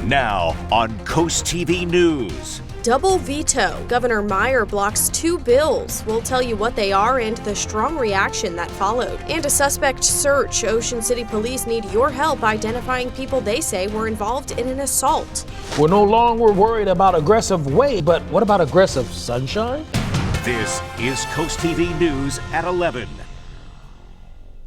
Now on CoastTV News. Double veto. Governor Meyer blocks 2 bills. We'll tell you what they are and the strong reaction that followed. And a suspect search. Ocean City police need your help identifying people they say were involved in an assault. We're no longer worried about aggressive wave, but what about aggressive sunshine? This is CoastTV News at 11.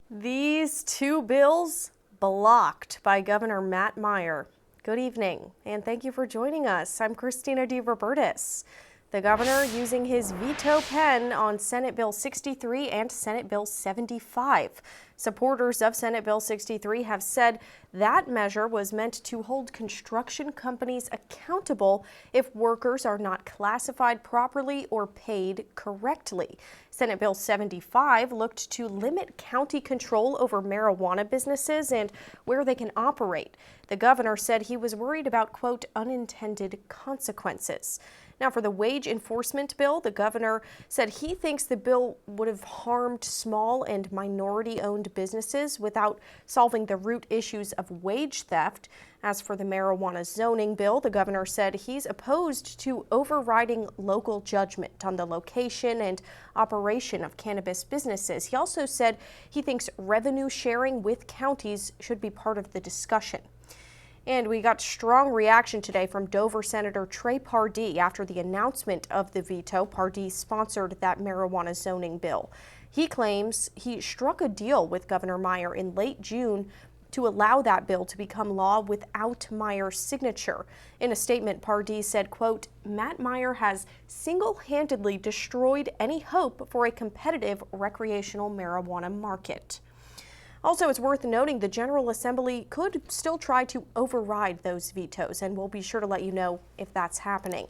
These 2 bills blocked by Governor Matt Meyer. Good evening, and thank you for joining us. I'm Christina DeRobertis. The governor using his veto pen on Senate Bill 63 and Senate Bill 75. Supporters of Senate Bill 63 have said that measure was meant to hold construction companies accountable if workers are not classified properly or paid correctly. Senate Bill 75 looked to limit county control over marijuana businesses and where they can operate. The governor said he was worried about, quote, unintended consequences. Now, for the wage enforcement bill, the governor said he thinks the bill would have harmed small and minority-owned businesses without solving the root issues of wage theft. As for the marijuana zoning bill, the governor said he's opposed to overriding local judgment on the location and operation of cannabis businesses. He also said he thinks revenue sharing with counties should be part of the discussion. And we got strong reaction today from Dover Senator Trey Pardee after the announcement of the veto. Pardee sponsored that marijuana zoning bill. He claims he struck a deal with Governor Meyer in late June to allow that bill to become law without Meyer's signature. In a statement, Pardee said, quote, Matt Meyer has single-handedly destroyed any hope for a competitive recreational marijuana market. Also, it's worth noting the General Assembly could still try to override those vetoes, and we'll be sure to let you know if that's happening.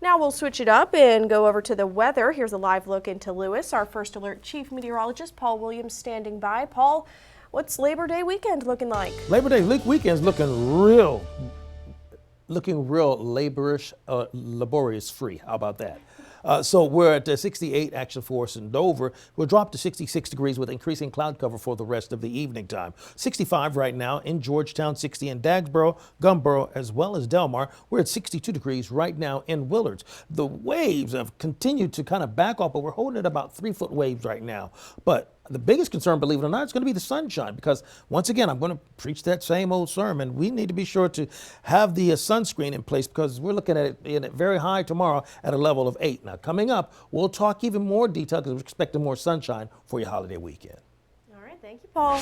Now we'll switch it up and go over to the weather. Here's a live look into Lewis. Our First Alert Chief Meteorologist, Paul Williams, standing by. Paul, what's Labor Day weekend looking like? Labor Day weekend's looking real laborious, laborious free. How about that? So we're at 68 action force in Dover. We'll drop to 66 degrees with increasing cloud cover for the rest of the evening time. 65 right now in Georgetown, 60 in Dagsboro, Gumboro, as well as Delmar. We're at 62 degrees right now in Willards. The waves have continued to kind of back off, but we're holding at about 3-foot waves right now. But the biggest concern, believe it or not, is going to be the sunshine, because once again, I'm going to preach that same old sermon. We need to be sure to have the sunscreen in place, because we're looking at it in very high tomorrow at a level of 8. Now, coming up, we'll talk even more detail because we're expecting more sunshine for your holiday weekend. All right, thank you, Paul.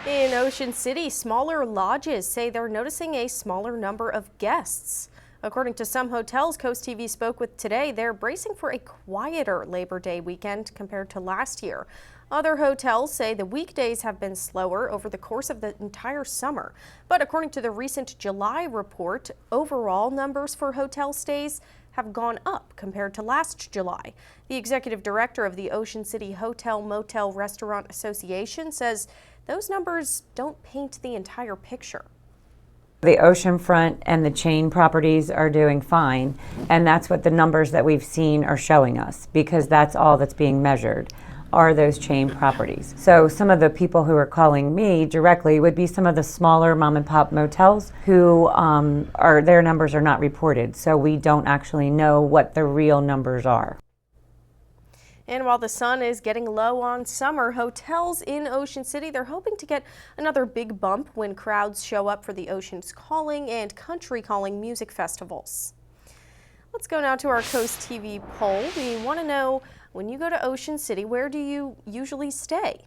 In Ocean City, smaller lodges say they're noticing a smaller number of guests. According to some hotels CoastTV spoke with today, they're bracing for a quieter Labor Day weekend compared to last year. Other hotels say the weekdays have been slower over the course of the entire summer. But according to the recent July report, overall numbers for hotel stays have gone up compared to last July. The executive director of the Ocean City Hotel Motel Restaurant Association says those numbers don't paint the entire picture. The oceanfront and the chain properties are doing fine, and that's what the numbers that we've seen are showing us, because that's all that's being measured are those chain properties. So some of the people who are calling me directly would be some of the smaller mom and pop motels who their numbers are not reported, so we don't actually know what the real numbers are. And while the sun is getting low on summer, hotels in Ocean City, they're hoping to get another big bump when crowds show up for the Ocean's Calling and Country Calling music festivals. Let's go now to our CoastTV poll. We want to know, when you go to Ocean City, where do you usually stay?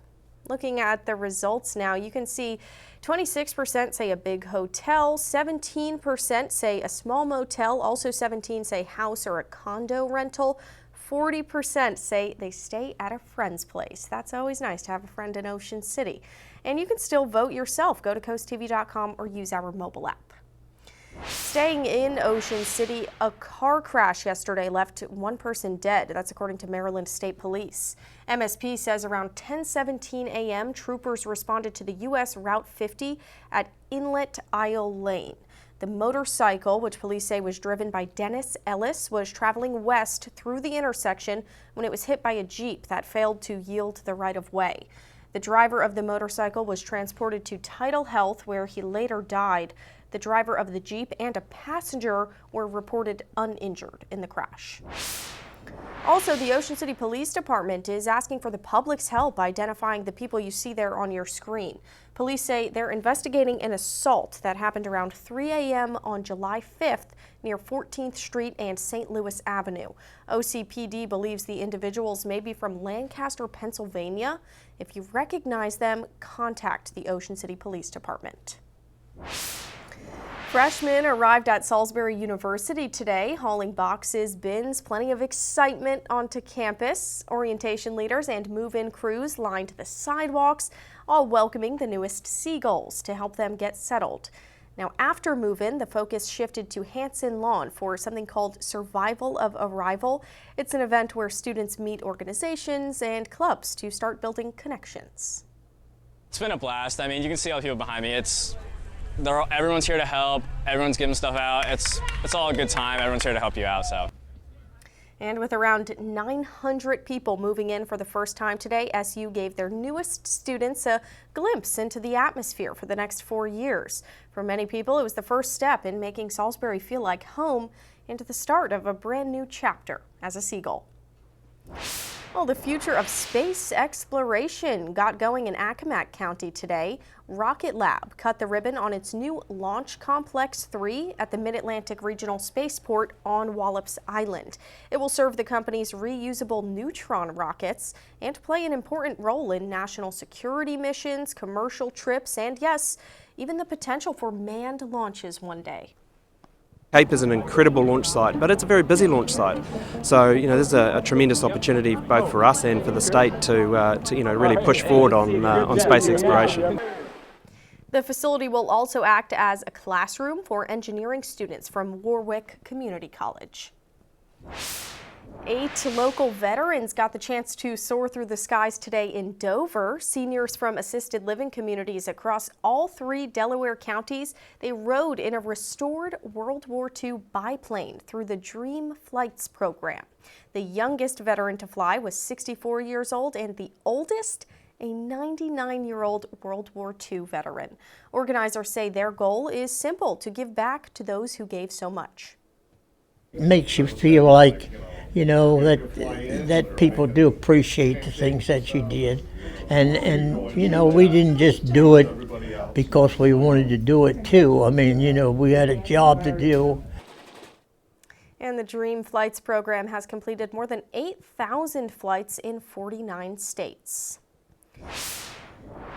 Looking at the results now, you can see 26% say a big hotel, 17% say a small motel, also 17% say house or a condo rental. 40% say they stay at a friend's place. That's always nice to have a friend in Ocean City. And you can still vote yourself. Go to coasttv.com or use our mobile app. Staying in Ocean City, a car crash yesterday left one person dead. That's according to Maryland State Police. MSP says around 10:17 a.m., troopers responded to the U.S. Route 50 at Inlet Isle Lane. The motorcycle, which police say was driven by Dennis Ellis, was traveling west through the intersection when it was hit by a Jeep that failed to yield the right-of-way. The driver of the motorcycle was transported to Tidal Health, where he later died. The driver of the Jeep and a passenger were reported uninjured in the crash. Also, the Ocean City Police Department is asking for the public's help identifying the people you see there on your screen. Police say they're investigating an assault that happened around 3 a.m. on July 5th near 14th Street and St. Louis Avenue. OCPD believes the individuals may be from Lancaster, Pennsylvania. If you recognize them, contact the Ocean City Police Department. Freshmen arrived at Salisbury University today, hauling boxes, bins, plenty of excitement onto campus. Orientation leaders and move-in crews lined the sidewalks, all welcoming the newest Seagulls to help them get settled. Now, after move-in, the focus shifted to Hanson Lawn for something called Survival of Arrival. It's an event where students meet organizations and clubs to start building connections. It's been a blast. I mean, you can see all the people behind me. Everyone's here to help. Everyone's giving stuff out. It's all a good time. Everyone's here to help you out. And with around 900 people moving in for the first time today, SU gave their newest students a glimpse into the atmosphere for the next 4 years. For many people, it was the first step in making Salisbury feel like home and the start of a brand new chapter as a Seagull. Well, the future of space exploration got going in Accomack County today. Rocket Lab cut the ribbon on its new Launch Complex 3 at the Mid-Atlantic Regional Spaceport on Wallops Island. It will serve the company's reusable neutron rockets and play an important role in national security missions, commercial trips, and yes, even the potential for manned launches one day. Cape is an incredible launch site, but it's a very busy launch site. So, there's a tremendous opportunity both for us and for the state to really push forward on space exploration. The facility will also act as a classroom for engineering students from Warwick Community College. 8 local veterans got the chance to soar through the skies today in Dover. Seniors from assisted living communities across all 3 Delaware counties, they rode in a restored World War II biplane through the Dream Flights program. The youngest veteran to fly was 64 years old and the oldest, a 99-year-old World War II veteran. Organizers say their goal is simple: to give back to those who gave so much. It makes you feel like, that people do appreciate the things that you did. And we didn't just do it because we wanted to do it too. I mean, we had a job to do. And the Dream Flights program has completed more than 8,000 flights in 49 states.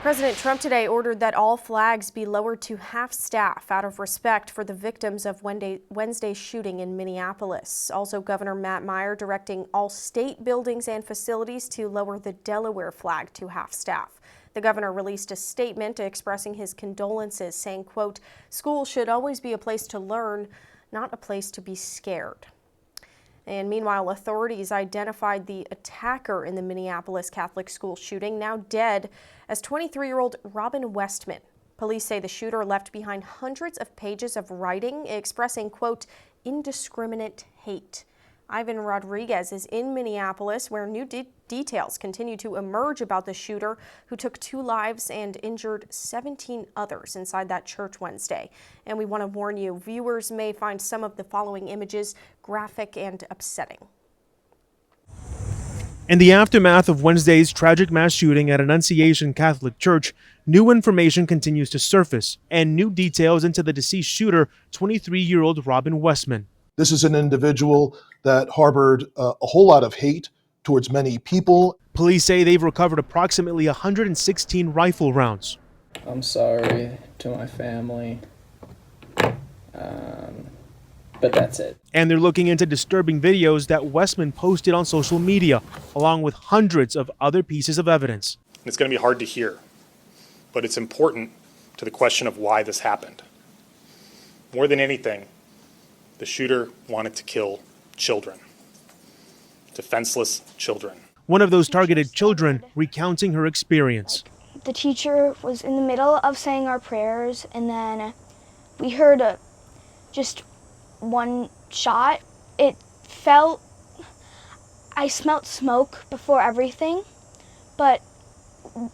President Trump today ordered that all flags be lowered to half-staff out of respect for the victims of Wednesday's shooting in Minneapolis. Also, Governor Matt Meyer directing all state buildings and facilities to lower the Delaware flag to half-staff. The governor released a statement expressing his condolences, saying, quote, "School should always be a place to learn, not a place to be scared." And meanwhile, authorities identified the attacker in the Minneapolis Catholic school shooting, now dead, as 23-year-old Robin Westman. Police say the shooter left behind hundreds of pages of writing expressing, quote, "indiscriminate hate." Ivan Rodriguez is in Minneapolis, where new details continue to emerge about the shooter who took 2 lives and injured 17 others inside that church Wednesday. And we want to warn you, viewers may find some of the following images graphic and upsetting. In the aftermath of Wednesday's tragic mass shooting at Annunciation Catholic Church, new information continues to surface and new details into the deceased shooter, 23-year-old Robin Westman. This is an individual that harbored a whole lot of hate towards many people. Police say they've recovered approximately 116 rifle rounds. I'm sorry to my family, but that's it. And they're looking into disturbing videos that Westman posted on social media, along with hundreds of other pieces of evidence. It's going to be hard to hear, but it's important to the question of why this happened. More than anything, the shooter wanted to kill children, defenseless children. One of those targeted children recounting her experience. The teacher was in the middle of saying our prayers, and then we heard just one shot. I smelled smoke before everything, but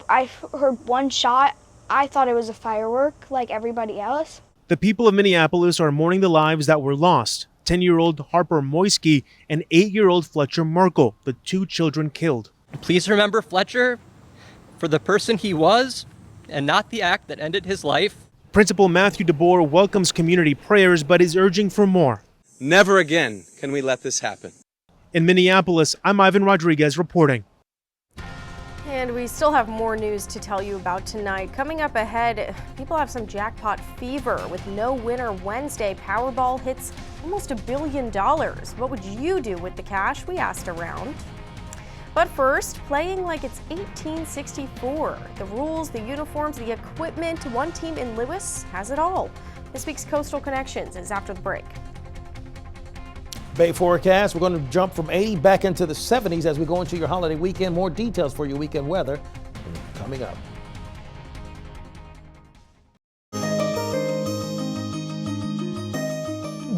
I heard one shot. I thought it was a firework like everybody else. The people of Minneapolis are mourning the lives that were lost. 10-year-old Harper Moisky and 8-year-old Fletcher Markle, the two children killed. Please remember Fletcher for the person he was and not the act that ended his life. Principal Matthew DeBoer welcomes community prayers but is urging for more. Never again can we let this happen. In Minneapolis, I'm Ivan Rodriguez reporting. And we still have more news to tell you about tonight. Coming up ahead, people have some jackpot fever. With no winner Wednesday, Powerball hits almost $1 billion. What would you do with the cash? We asked around. But first, playing like it's 1864. The rules, the uniforms, the equipment. One team in Lewis has it all. This week's Coastal Connections is after the break. Bay forecast, we're going to jump from 80 back into the 70s as we go into your holiday weekend. More details for your weekend weather coming up.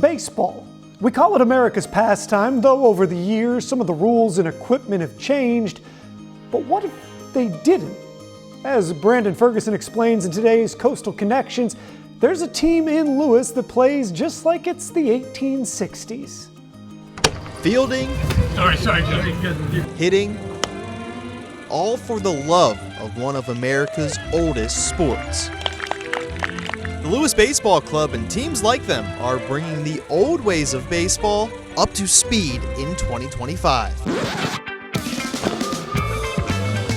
Baseball. We call it America's pastime, though over the years some of the rules and equipment have changed. But what if they didn't? As Brandon Ferguson explains in today's Coastal Connections, there's a team in Lewis that plays just like it's the 1860s. Fielding, hitting, all for the love of one of America's oldest sports. The Lewis Baseball Club and teams like them are bringing the old ways of baseball up to speed in 2025.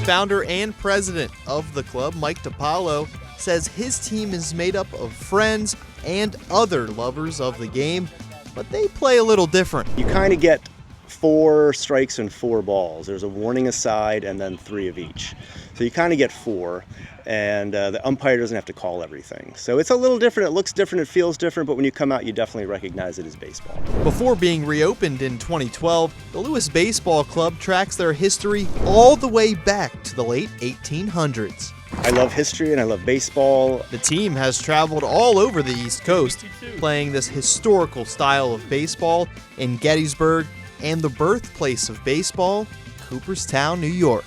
Founder and president of the club, Mike DiPaolo, says his team is made up of friends and other lovers of the game, but they play a little different. You kind of get 4 strikes and 4 balls. There's a warning aside and then 3 of each. So you kind of get 4, and the umpire doesn't have to call everything. So it's a little different. It looks different. It feels different. But when you come out, you definitely recognize it as baseball. Before being reopened in 2012, the Lewis Baseball Club tracks their history all the way back to the late 1800s. I love history and I love baseball. The team has traveled all over the East Coast, playing this historical style of baseball in Gettysburg and the birthplace of baseball, Cooperstown, New York.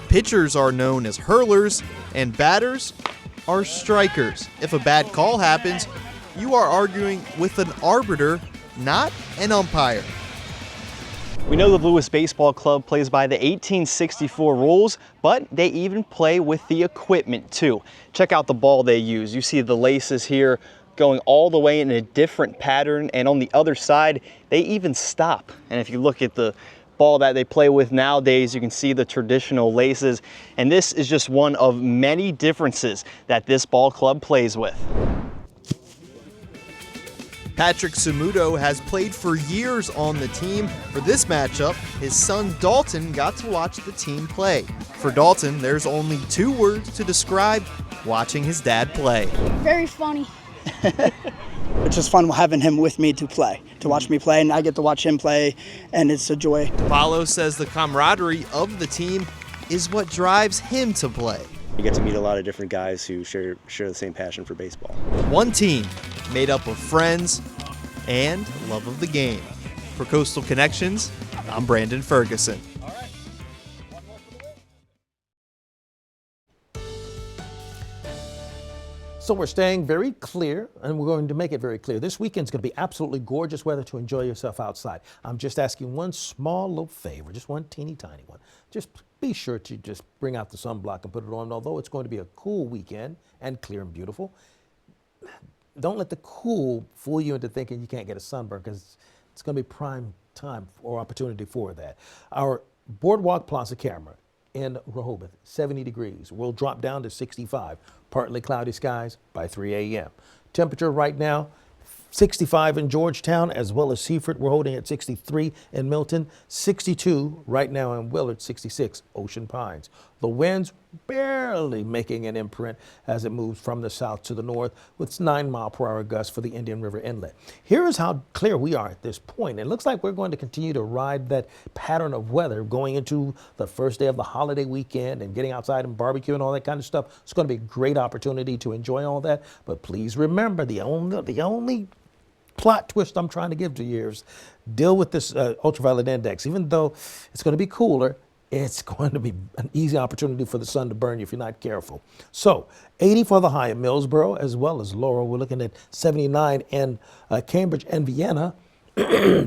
Pitchers are known as hurlers and batters are strikers. If a bad call happens, you are arguing with an arbiter, not an umpire. We know the Lewis Baseball Club plays by the 1864 rules, but they even play with the equipment too. Check out the ball they use. You see the laces here going all the way in a different pattern, and on the other side, they even stop. And if you look at the ball that they play with nowadays, you can see the traditional laces, and this is just one of many differences that this ball club plays with. Patrick Samuto has played for years on the team. For this matchup, his son Dalton got to watch the team play. For Dalton, there's only 2 words to describe watching his dad play. Very funny. It's just fun having him with me to watch me play, and I get to watch him play, and it's a joy. DiPaolo says the camaraderie of the team is what drives him to play. You get to meet a lot of different guys who share the same passion for baseball. One team made up of friends and love of the game. For Coastal Connections, I'm Brandon Ferguson. So we're staying very clear, and we're going to make it very clear. This weekend's going to be absolutely gorgeous weather to enjoy yourself outside. I'm just asking one small little favor, just one teeny tiny one. Just be sure to just bring out the sunblock and put it on. Although it's going to be a cool weekend and clear and beautiful, don't let the cool fool you into thinking you can't get a sunburn, because it's going to be prime time or opportunity for that. Our Boardwalk Plaza camera in Rehoboth, 70 degrees. We'll drop down to 65. Partly cloudy skies by 3 a.m. Temperature right now, 65 in Georgetown, as well as Seaford. We're holding at 63 in Milton, 62 right now in Willard, 66 Ocean Pines. The winds barely making an imprint as it moves from the south to the north with 9-mile-per-hour gusts for the Indian River Inlet. Here is how clear we are at this point. It looks like we're going to continue to ride that pattern of weather going into the first day of the holiday weekend and getting outside and barbecue and all that kind of stuff. It's going to be a great opportunity to enjoy all that. But please remember, the only plot twist I'm trying to give to you is deal with this ultraviolet index. Even though it's going to be cooler, it's going to be an easy opportunity for the sun to burn you if you're not careful. So 80 for the high in Millsboro as well as Laurel. We're looking at 79 in Cambridge and Vienna,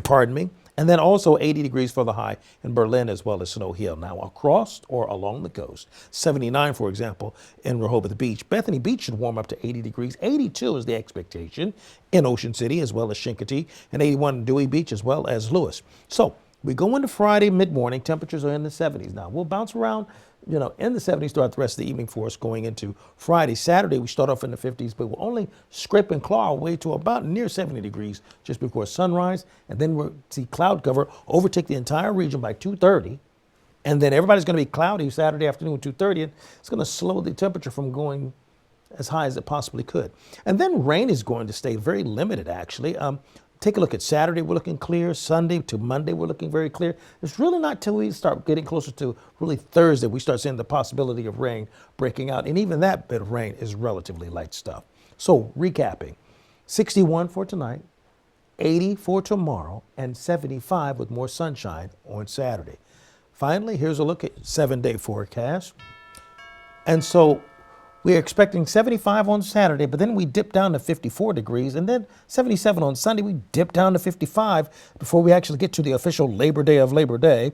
pardon me. And then also 80 degrees for the high in Berlin as well as Snow Hill. Now across or along the coast, 79, for example, in Rehoboth Beach. Bethany Beach should warm up to 80 degrees. 82 is the expectation in Ocean City as well as Chincoteague, and 81 in Dewey Beach as well as Lewis. So we go into Friday mid-morning. Temperatures are in the 70s. Now we'll bounce around, in the 70s throughout the rest of the evening for us going into Friday. Saturday, we start off in the 50s, but we'll only scrape and claw our way to about near 70 degrees just before sunrise. And then we'll see cloud cover overtake the entire region by 2:30. And then everybody's going to be cloudy Saturday afternoon at 2:30. And it's going to slow the temperature from going as high as it possibly could. And then rain is going to stay very limited, actually. Take a look at Saturday, we're looking clear. Sunday to Monday, we're looking very clear. It's really not till we start getting closer to really Thursday, we start seeing the possibility of rain breaking out. And even that bit of rain is relatively light stuff. So recapping, 61 for tonight, 80 for tomorrow, and 75 with more sunshine on Saturday. Finally, here's a look at 7-day forecast. And so we're expecting 75 on Saturday, but then we dip down to 54 degrees, and then 77 on Sunday. We dip down to 55 before we actually get to the official Labor Day of Labor Day.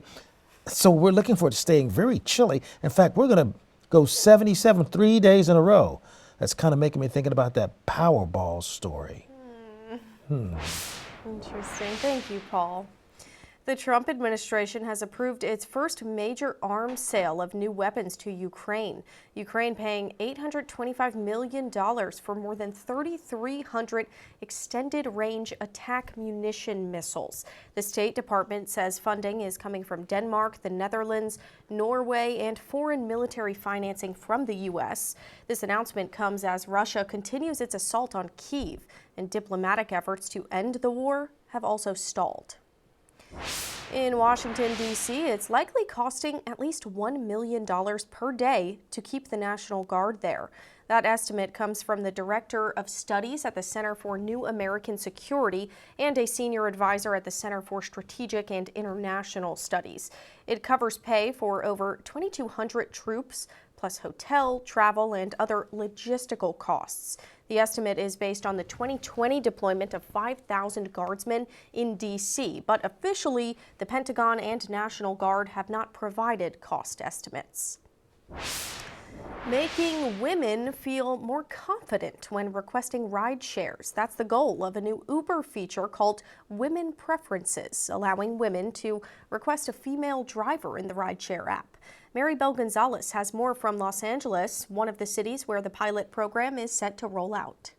So we're looking for it staying very chilly. In fact, we're going to go 77 3 days in a row. That's kind of making me thinking about that Powerball story. Interesting. Thank you, Paul. The Trump administration has approved its first major arms sale of new weapons to Ukraine. Ukraine paying $825 million for more than 3,300 extended-range attack munition missiles. The State Department says funding is coming from Denmark, the Netherlands, Norway, and foreign military financing from the U.S. This announcement comes as Russia continues its assault on Kyiv, and diplomatic efforts to end the war have also stalled. In Washington, D.C., it's likely costing at least $1 million per day to keep the National Guard there. That estimate comes from the Director of Studies at the Center for New American Security and a senior advisor at the Center for Strategic and International Studies. It covers pay for over 2,200 troops, plus hotel, travel, and other logistical costs. The estimate is based on the 2020 deployment of 5,000 guardsmen in D.C., but officially, the Pentagon and National Guard have not provided cost estimates. Making women feel more confident when requesting ride shares. That's the goal of a new Uber feature called Women Preferences, allowing women to request a female driver in the rideshare app. Mary Bell Gonzalez has more from Los Angeles, one of the cities where the pilot program is set to roll out.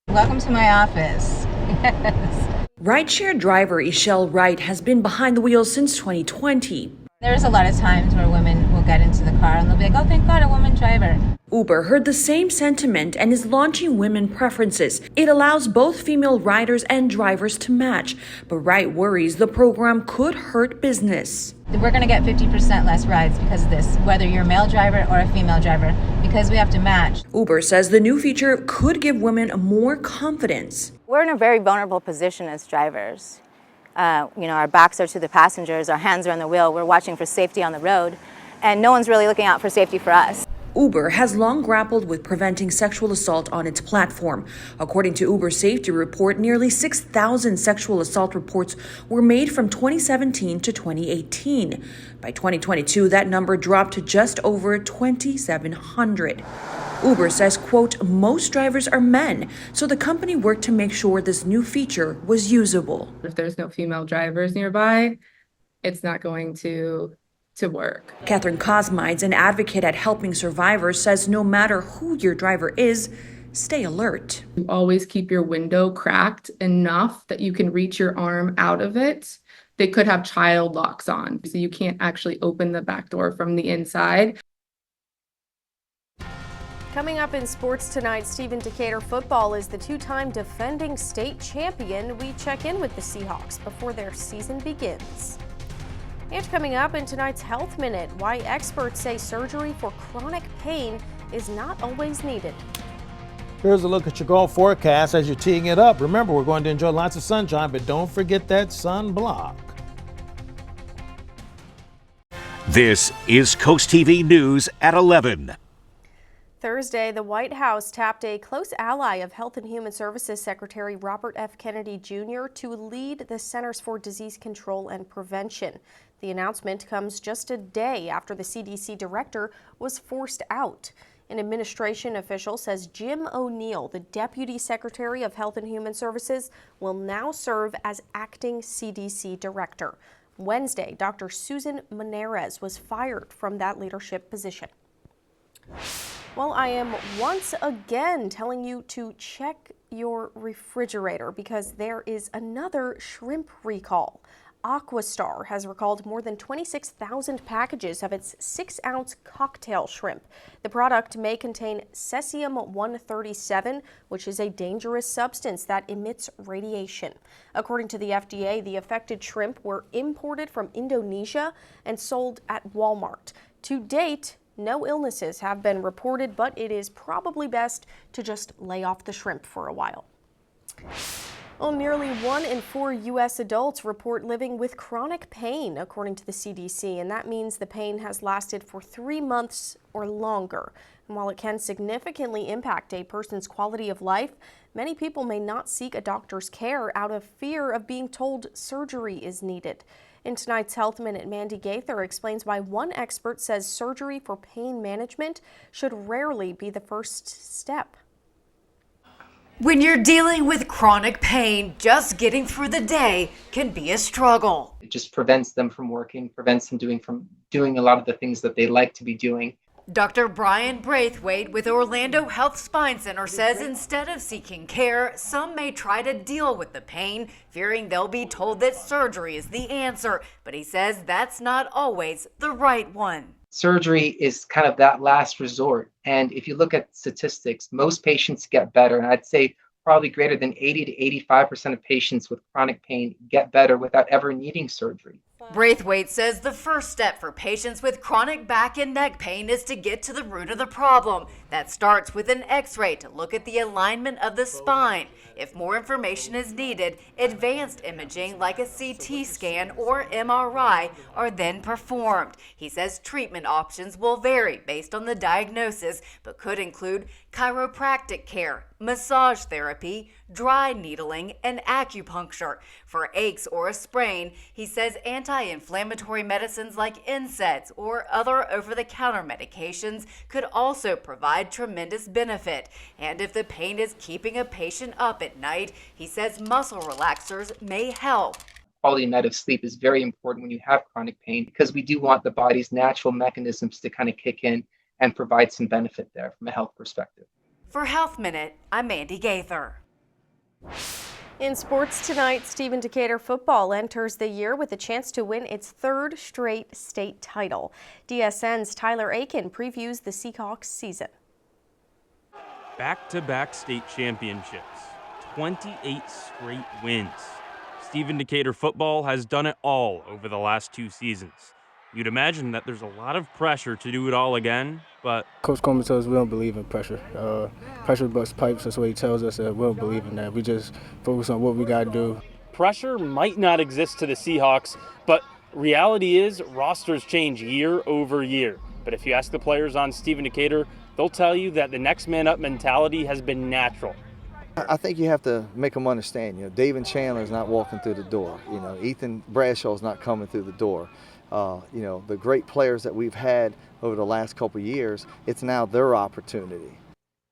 Welcome to my office. Yes. Rideshare driver Ishelle Wright has been behind the wheel since 2020. There's a lot of times where women will get into the car and they'll be like, oh, thank God, a woman driver. Uber heard the same sentiment and is launching Women Preferences. It allows both female riders and drivers to match, but Wright worries the program could hurt business. We're going to get 50% less rides because of this, whether you're a male driver or a female driver, because we have to match. Uber says the new feature could give women more confidence. We're in a very vulnerable position as drivers. Our backs are to the passengers, our hands are on the wheel, we're watching for safety on the road, and no one's really looking out for safety for us. Uber has long grappled with preventing sexual assault on its platform. According to Uber's safety report, nearly 6,000 sexual assault reports were made from 2017 to 2018. By 2022, that number dropped to just over 2,700. Uber says, quote, most drivers are men, so the company worked to make sure this new feature was usable. If there's no female drivers nearby, it's not going to work. Catherine Cosmides, an advocate at Helping Survivors, says no matter who your driver is, stay alert. You always keep your window cracked enough that you can reach your arm out of it. They could have child locks on, so you can't actually open the back door from the inside. Coming up in sports tonight, Stephen Decatur football is the two-time defending state champion. We check in with the Seahawks before their season begins. And coming up in tonight's Health Minute, why experts say surgery for chronic pain is not always needed. Here's a look at your golf forecast as you're teeing it up. Remember, we're going to enjoy lots of sunshine, but don't forget that sunblock. This is Coast TV News at 11. Thursday, the White House tapped a close ally of Health and Human Services Secretary Robert F. Kennedy Jr. to lead the Centers for Disease Control and Prevention. The announcement comes just a day after the CDC director was forced out. An administration official says Jim O'Neill, the Deputy Secretary of Health and Human Services, will now serve as acting CDC director. Wednesday, Dr. Susan Menarez was fired from that leadership position. Well, I am once again telling you to check your refrigerator because there is another shrimp recall. Aquastar has recalled more than 26,000 packages of its 6-ounce cocktail shrimp. The product may contain cesium-137, which is a dangerous substance that emits radiation. According to the FDA, the affected shrimp were imported from Indonesia and sold at Walmart. To date, no illnesses have been reported, but it is probably best to just lay off the shrimp for a while. Well, nearly 1 in 4 U.S. adults report living with chronic pain, according to the CDC, and that means the pain has lasted for 3 months or longer. And while it can significantly impact a person's quality of life, many people may not seek a doctor's care out of fear of being told surgery is needed. In tonight's Health Minute, Mandy Gaither explains why one expert says surgery for pain management should rarely be the first step. When you're dealing with chronic pain, just getting through the day can be a struggle. It just prevents them from working, prevents them doing a lot of the things that they like to be doing. Dr. Brian Braithwaite with Orlando Health Spine Center says instead of seeking care, some may try to deal with the pain, fearing they'll be told that surgery is the answer. But he says that's not always the right one. Surgery is kind of that last resort. And if you look at statistics, most patients get better. And I'd say probably greater than 80 to 85% of patients with chronic pain get better without ever needing surgery. Braithwaite says the first step for patients with chronic back and neck pain is to get to the root of the problem. That starts with an x-ray to look at the alignment of the spine. If more information is needed, advanced imaging like a CT scan or MRI are then performed. He says treatment options will vary based on the diagnosis, but could include chiropractic care, massage therapy, dry needling, and acupuncture. For aches or a sprain, he says anti-inflammatory medicines like NSAIDs or other over-the-counter medications could also provide tremendous benefit. And if the pain is keeping a patient up at night, he says muscle relaxers may help. Quality night of sleep is very important when you have chronic pain because we do want the body's natural mechanisms to kind of kick in and provide some benefit there from a health perspective. For Health Minute, I'm Mandy Gaither. In sports tonight, Stephen Decatur football enters the year with a chance to win its 3rd straight state title. DSN's Tyler Aiken previews the Seahawks season. Back-to-back state championships, 28 straight wins. Stephen Decatur football has done it all over the last 2 seasons. You'd imagine that there's a lot of pressure to do it all again, but Coach Coleman tells us we don't believe in pressure. Pressure busts pipes, that's what he tells us, and we don't believe in that. We just focus on what we got to do. Pressure might not exist to the Seahawks, but reality is rosters change year over year. But if you ask the players on Stephen Decatur, they'll tell you that the next man up mentality has been natural. I think you have to make them understand, David Chandler's not walking through the door. Ethan Bradshaw's not coming through the door. The great players that we've had over the last couple of years, it's now their opportunity.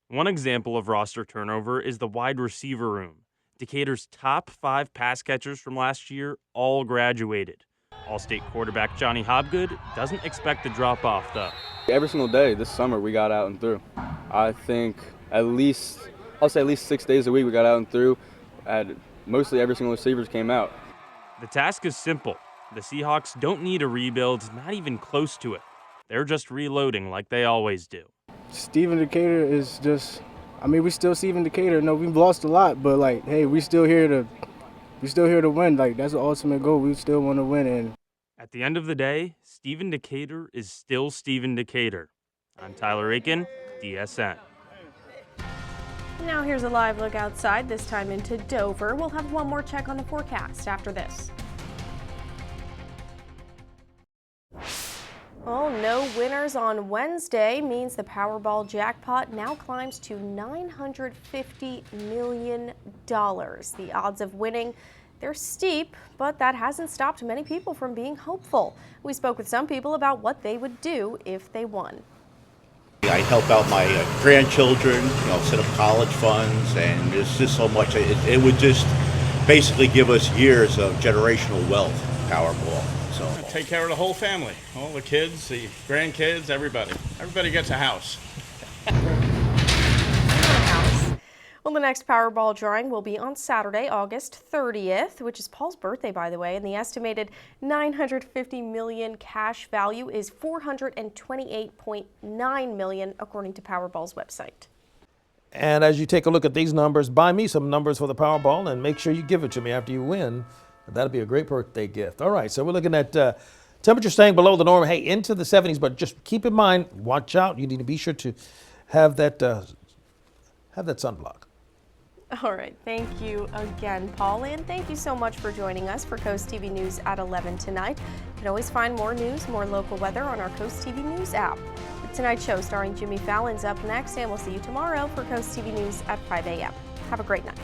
One example of roster turnover is the wide receiver room. Decatur's top 5 pass catchers from last year all graduated. All-State quarterback Johnny Hobgood doesn't expect to drop off, though. Every single day this summer we got out and through. I think I'll say at least 6 days a week we got out and through. Mostly every single receiver came out. The task is simple. The Seahawks don't need a rebuild, not even close to it. They're just reloading like they always do. Stephen Decatur is just, we still Stephen Decatur. No, we've lost a lot, but hey, we still here to win. That's the ultimate goal. We still want to win. And at the end of the day, Stephen Decatur is still Stephen Decatur. I'm Tyler Aiken, DSN. Now here's a live look outside, this time into Dover. We'll have one more check on the forecast after this. Well, no winners on Wednesday means the Powerball jackpot now climbs to $950 million. The odds of winning, they're steep, but that hasn't stopped many people from being hopeful. We spoke with some people about what they would do if they won. I help out my grandchildren, set up college funds, and there's just so much. It would just basically give us years of generational wealth, Powerball. So take care of the whole family, all the kids, the grandkids, everybody. Everybody gets a house. Well, the next Powerball drawing will be on Saturday, August 30th, which is Paul's birthday, by the way, and the estimated $950 million cash value is $428.9 million, according to Powerball's website. And as you take a look at these numbers, buy me some numbers for the Powerball and make sure you give it to me after you win. That'll be a great birthday gift. All right, so we're looking at temperature staying below the norm, hey, into the 70s, but just keep in mind, watch out. You need to be sure to have that sunblock. All right, thank you again, Paul, and thank you so much for joining us for Coast TV News at 11 tonight. You can always find more news, more local weather on our Coast TV News app. Tonight's show starring Jimmy Fallon's up next, and we'll see you tomorrow for Coast TV News at 5 a.m. Have a great night.